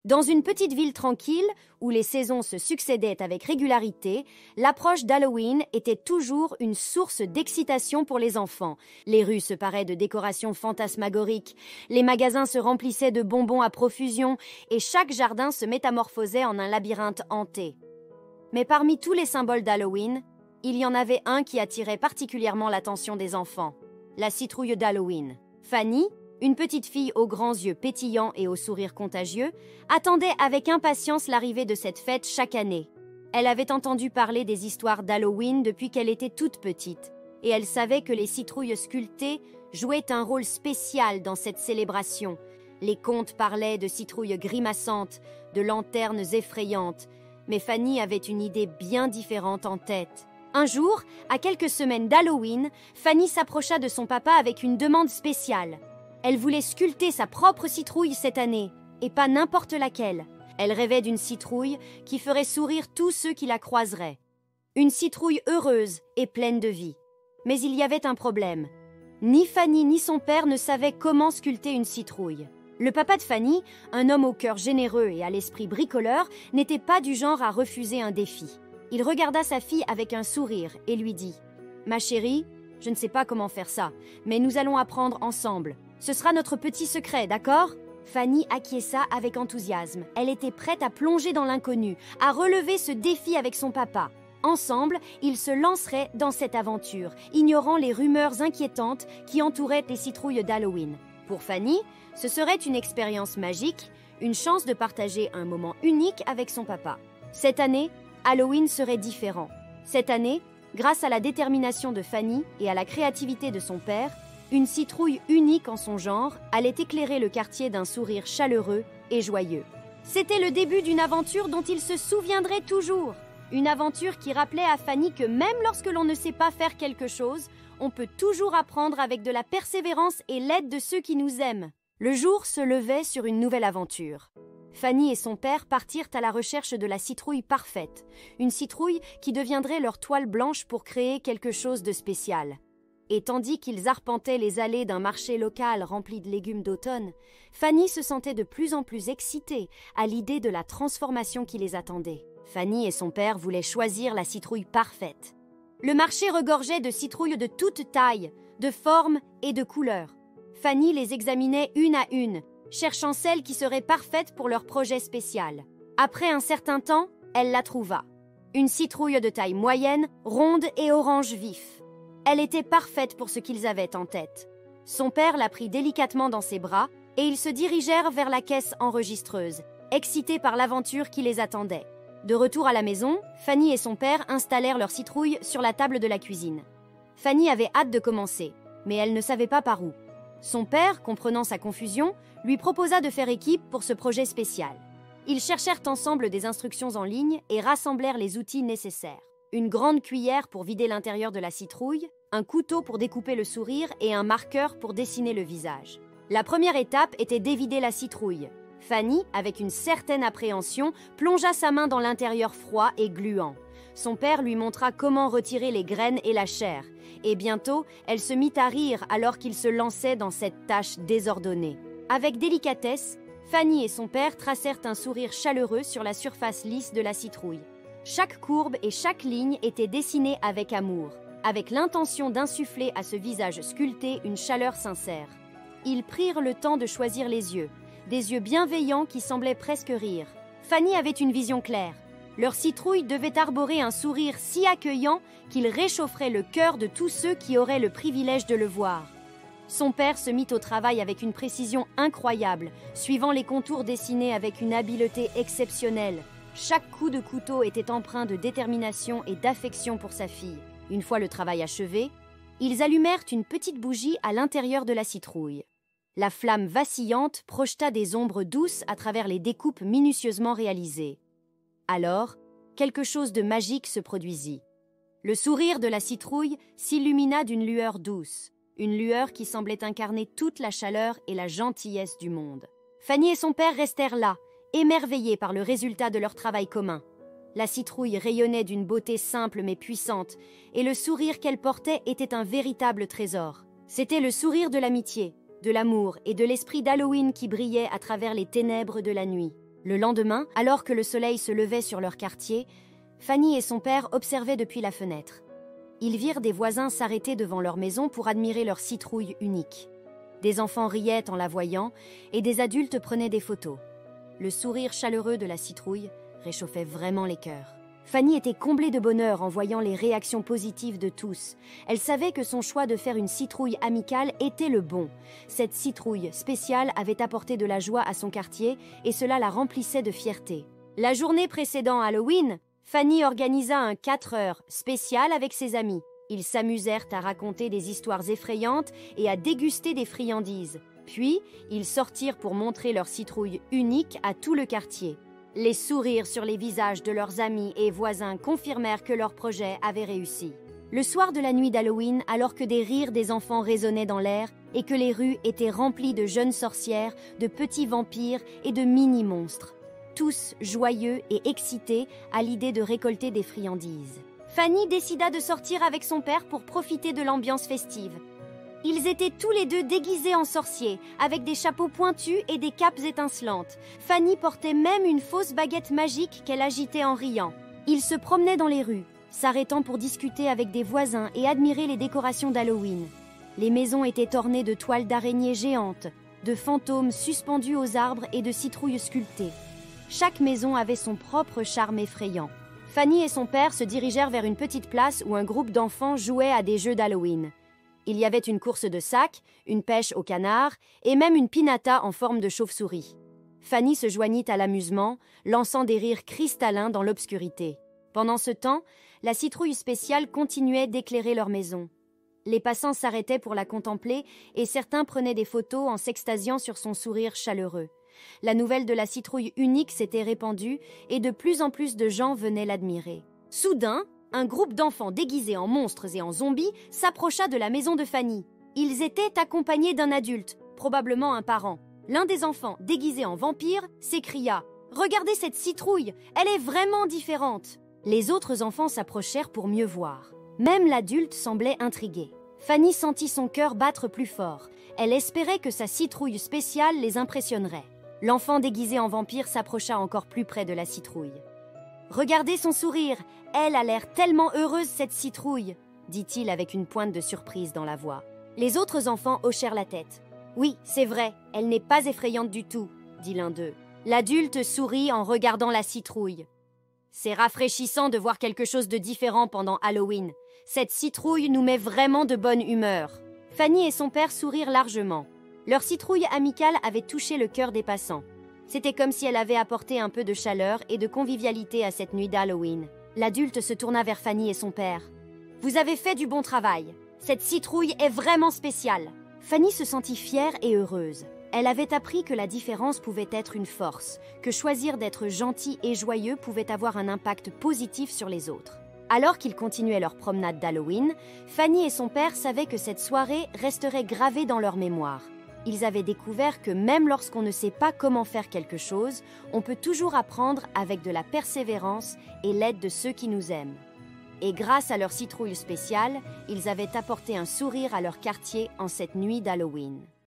Dans une petite ville tranquille, où les saisons se succédaient avec régularité, l'approche d'Halloween était toujours une source d'excitation pour les enfants. Les rues se paraient de décorations fantasmagoriques, les magasins se remplissaient de bonbons à profusion, et chaque jardin se métamorphosait en un labyrinthe hanté. Mais parmi tous les symboles d'Halloween, il y en avait un qui attirait particulièrement l'attention des enfants, la citrouille d'Halloween. Fanny, une petite fille aux grands yeux pétillants et au sourire contagieux, attendait avec impatience l'arrivée de cette fête chaque année. Elle avait entendu parler des histoires d'Halloween depuis qu'elle était toute petite, et elle savait que les citrouilles sculptées jouaient un rôle spécial dans cette célébration. Les contes parlaient de citrouilles grimaçantes, de lanternes effrayantes, mais Fanny avait une idée bien différente en tête. Un jour, à quelques semaines d'Halloween, Fanny s'approcha de son papa avec une demande spéciale. Elle voulait sculpter sa propre citrouille cette année, et pas n'importe laquelle. Elle rêvait d'une citrouille qui ferait sourire tous ceux qui la croiseraient. Une citrouille heureuse et pleine de vie. Mais il y avait un problème. Ni Fanny ni son père ne savaient comment sculpter une citrouille. Le papa de Fanny, un homme au cœur généreux et à l'esprit bricoleur, n'était pas du genre à refuser un défi. Il regarda sa fille avec un sourire et lui dit « Ma chérie, je ne sais pas comment faire ça, mais nous allons apprendre ensemble. Ce sera notre petit secret, d'accord ?» Fanny acquiesça avec enthousiasme. Elle était prête à plonger dans l'inconnu, à relever ce défi avec son papa. Ensemble, ils se lanceraient dans cette aventure, ignorant les rumeurs inquiétantes qui entouraient les citrouilles d'Halloween. Pour Fanny, ce serait une expérience magique, une chance de partager un moment unique avec son papa. Cette année, Halloween serait différent. Cette année, grâce à la détermination de Fanny et à la créativité de son père, une citrouille unique en son genre allait éclairer le quartier d'un sourire chaleureux et joyeux. C'était le début d'une aventure dont il se souviendrait toujours. Une aventure qui rappelait à Fanny que même lorsque l'on ne sait pas faire quelque chose, on peut toujours apprendre avec de la persévérance et l'aide de ceux qui nous aiment. Le jour se levait sur une nouvelle aventure. Fanny et son père partirent à la recherche de la citrouille parfaite, une citrouille qui deviendrait leur toile blanche pour créer quelque chose de spécial. Et tandis qu'ils arpentaient les allées d'un marché local rempli de légumes d'automne, Fanny se sentait de plus en plus excitée à l'idée de la transformation qui les attendait. Fanny et son père voulaient choisir la citrouille parfaite. Le marché regorgeait de citrouilles de toutes tailles, de formes et de couleurs. Fanny les examinait une à une, cherchant celle qui serait parfaite pour leur projet spécial. Après un certain temps, elle la trouva. Une citrouille de taille moyenne, ronde et orange vif. Elle était parfaite pour ce qu'ils avaient en tête. Son père la prit délicatement dans ses bras et ils se dirigèrent vers la caisse enregistreuse, excités par l'aventure qui les attendait. De retour à la maison, Fanny et son père installèrent leur citrouille sur la table de la cuisine. Fanny avait hâte de commencer, mais elle ne savait pas par où. Son père, comprenant sa confusion, lui proposa de faire équipe pour ce projet spécial. Ils cherchèrent ensemble des instructions en ligne et rassemblèrent les outils nécessaires. Une grande cuillère pour vider l'intérieur de la citrouille, un couteau pour découper le sourire et un marqueur pour dessiner le visage. La première étape était d'évider la citrouille. Fanny, avec une certaine appréhension, plongea sa main dans l'intérieur froid et gluant. Son père lui montra comment retirer les graines et la chair. Et bientôt, elle se mit à rire alors qu'il se lançait dans cette tâche désordonnée. Avec délicatesse, Fanny et son père tracèrent un sourire chaleureux sur la surface lisse de la citrouille. Chaque courbe et chaque ligne étaient dessinées avec amour, avec l'intention d'insuffler à ce visage sculpté une chaleur sincère. Ils prirent le temps de choisir les yeux, des yeux bienveillants qui semblaient presque rire. Fanny avait une vision claire. Leur citrouille devait arborer un sourire si accueillant qu'il réchaufferait le cœur de tous ceux qui auraient le privilège de le voir. Son père se mit au travail avec une précision incroyable, suivant les contours dessinés avec une habileté exceptionnelle. Chaque coup de couteau était empreint de détermination et d'affection pour sa fille. Une fois le travail achevé, ils allumèrent une petite bougie à l'intérieur de la citrouille. La flamme vacillante projeta des ombres douces à travers les découpes minutieusement réalisées. Alors, quelque chose de magique se produisit. Le sourire de la citrouille s'illumina d'une lueur douce, une lueur qui semblait incarner toute la chaleur et la gentillesse du monde. Fanny et son père restèrent là, émerveillés par le résultat de leur travail commun. La citrouille rayonnait d'une beauté simple mais puissante, et le sourire qu'elle portait était un véritable trésor. C'était le sourire de l'amitié, de l'amour et de l'esprit d'Halloween qui brillait à travers les ténèbres de la nuit. Le lendemain, alors que le soleil se levait sur leur quartier, Fanny et son père observaient depuis la fenêtre. Ils virent des voisins s'arrêter devant leur maison pour admirer leur citrouille unique. Des enfants riaient en la voyant et des adultes prenaient des photos. Le sourire chaleureux de la citrouille réchauffait vraiment les cœurs. Fanny était comblée de bonheur en voyant les réactions positives de tous. Elle savait que son choix de faire une citrouille amicale était le bon. Cette citrouille spéciale avait apporté de la joie à son quartier et cela la remplissait de fierté. La journée précédant Halloween, Fanny organisa un 4 heures spécial avec ses amis. Ils s'amusèrent à raconter des histoires effrayantes et à déguster des friandises. Puis, ils sortirent pour montrer leur citrouille unique à tout le quartier. Les sourires sur les visages de leurs amis et voisins confirmèrent que leur projet avait réussi. Le soir de la nuit d'Halloween, alors que des rires des enfants résonnaient dans l'air et que les rues étaient remplies de jeunes sorcières, de petits vampires et de mini-monstres, tous joyeux et excités à l'idée de récolter des friandises. Fanny décida de sortir avec son père pour profiter de l'ambiance festive. Ils étaient tous les deux déguisés en sorciers, avec des chapeaux pointus et des capes étincelantes. Fanny portait même une fausse baguette magique qu'elle agitait en riant. Ils se promenaient dans les rues, s'arrêtant pour discuter avec des voisins et admirer les décorations d'Halloween. Les maisons étaient ornées de toiles d'araignées géantes, de fantômes suspendus aux arbres et de citrouilles sculptées. Chaque maison avait son propre charme effrayant. Fanny et son père se dirigèrent vers une petite place où un groupe d'enfants jouait à des jeux d'Halloween. Il y avait une course de sac, une pêche au canard et même une pinata en forme de chauve-souris. Fanny se joignit à l'amusement, lançant des rires cristallins dans l'obscurité. Pendant ce temps, la citrouille spéciale continuait d'éclairer leur maison. Les passants s'arrêtaient pour la contempler et certains prenaient des photos en s'extasiant sur son sourire chaleureux. La nouvelle de la citrouille unique s'était répandue et de plus en plus de gens venaient l'admirer. Soudain, un groupe d'enfants déguisés en monstres et en zombies s'approcha de la maison de Fanny. Ils étaient accompagnés d'un adulte, probablement un parent. L'un des enfants, déguisé en vampire, s'écria « Regardez cette citrouille, elle est vraiment différente !» Les autres enfants s'approchèrent pour mieux voir. Même l'adulte semblait intrigué. Fanny sentit son cœur battre plus fort. Elle espérait que sa citrouille spéciale les impressionnerait. L'enfant déguisé en vampire s'approcha encore plus près de la citrouille. « Regardez son sourire, elle a l'air tellement heureuse cette citrouille !» dit-il avec une pointe de surprise dans la voix. Les autres enfants hochèrent la tête. « Oui, c'est vrai, elle n'est pas effrayante du tout !» dit l'un d'eux. L'adulte sourit en regardant la citrouille. « C'est rafraîchissant de voir quelque chose de différent pendant Halloween. Cette citrouille nous met vraiment de bonne humeur. » Fanny et son père sourirent largement. Leur citrouille amicale avait touché le cœur des passants. C'était comme si elle avait apporté un peu de chaleur et de convivialité à cette nuit d'Halloween. L'adulte se tourna vers Fanny et son père. « Vous avez fait du bon travail. Cette citrouille est vraiment spéciale. » Fanny se sentit fière et heureuse. Elle avait appris que la différence pouvait être une force, que choisir d'être gentil et joyeux pouvait avoir un impact positif sur les autres. Alors qu'ils continuaient leur promenade d'Halloween, Fanny et son père savaient que cette soirée resterait gravée dans leur mémoire. Ils avaient découvert que même lorsqu'on ne sait pas comment faire quelque chose, on peut toujours apprendre avec de la persévérance et l'aide de ceux qui nous aiment. Et grâce à leur citrouille spéciale, ils avaient apporté un sourire à leur quartier en cette nuit d'Halloween.